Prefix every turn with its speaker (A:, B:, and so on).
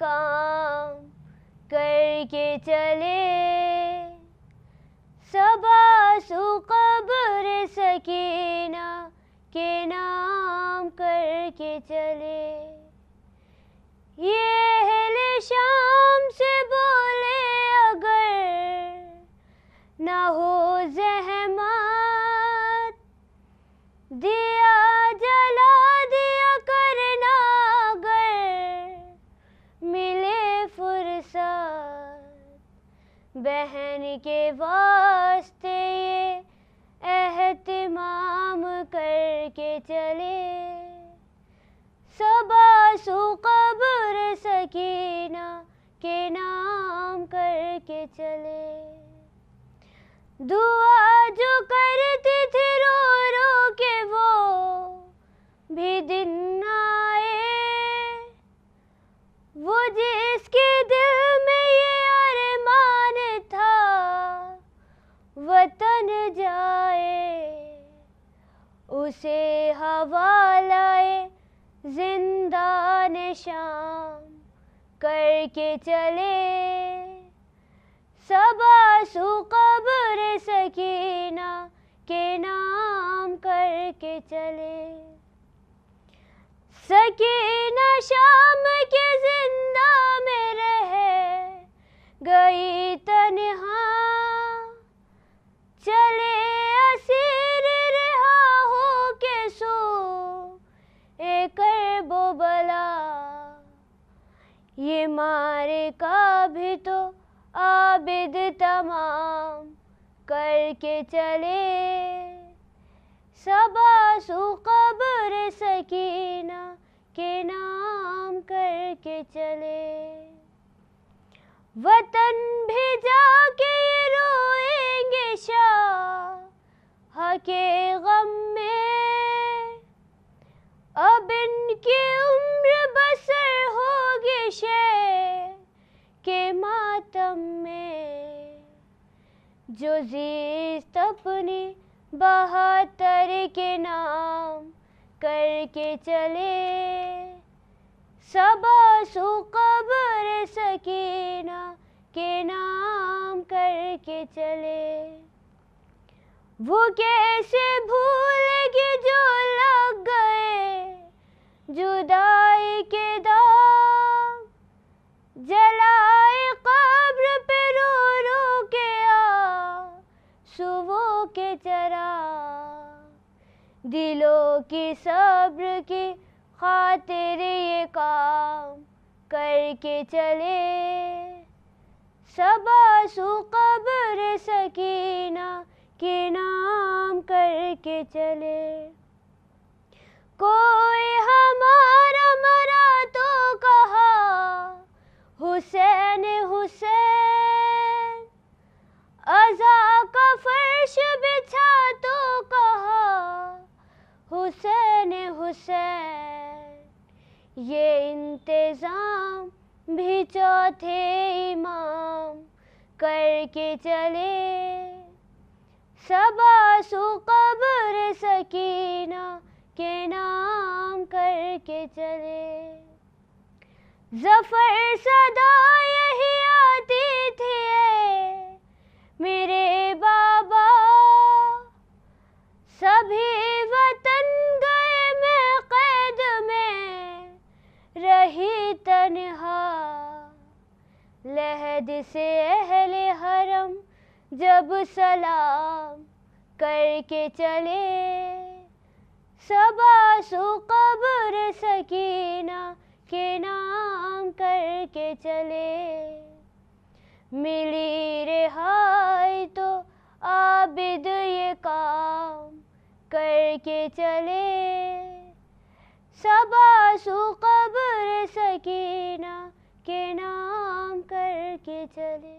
A: काम करके चले, सबासु कब्र सकीना के नाम करके चले। ये अहले शाम से बोले अगर ना हो ज़हमत, दिया जला दिया करना अगर मिले फुर्सत। बहन के वास्ते ये एहतिमाम करके चले, सबासु कब्र सकीना के नाम करके चले। दुआ जो करती थी रो रो के वो भी दिन आए, वो जिसके दिल में ये अरमान था वतन जाए, उसे हवालाए जिंदान शाम करके चले, सबासु कब्र सकीना के नाम करके चले। सकीना शाम के जिंदा में रह गई तन्हा, चले असीर रिहा हो के सो एक करबो बला। ये मारे का भी तो आबिद तमाम करके चले, सबासु कब्र सकीना के नाम करके चले। वतन भी जाके ये रोएंगे शाह के गम में, अब इनकी उम्र बसर होगी शे के मातम में। जो जीस्त अपनी 72 के नाम करके चले, सबासु कब्र सकीना के नाम करके चले। वो कैसे भूलेगी जो लग गए जुदाई के दाग, जलाए कब्र पे रो रो के आंसुओं के चराग। दिलों की सब्र की खातिर ये काम करके चले, सबासु कब्र सकीना के नाम करके चले। कोई हमारा मरा तो कहा हुसैन हुसैन, अज़ा का फर्श बिछा तो कहा हुसैन हुसैन। ये इंतज़ाम भी चौथे इमाम करके चले, सबासु कब्र सकीना के नाम करके चले। ज़फ़र सदा यही आती थी मेरे बाबा, सभी वतन गए मैं कैद में रही तन्हा। लहद से अहले हरम जब सलाम करके चले, सबासु कब्र सकीना के नाम करके चले। मिली रिहाई तो आबिद ये काम करके चले, सबासु कब्र सकीना के नाम करके चले।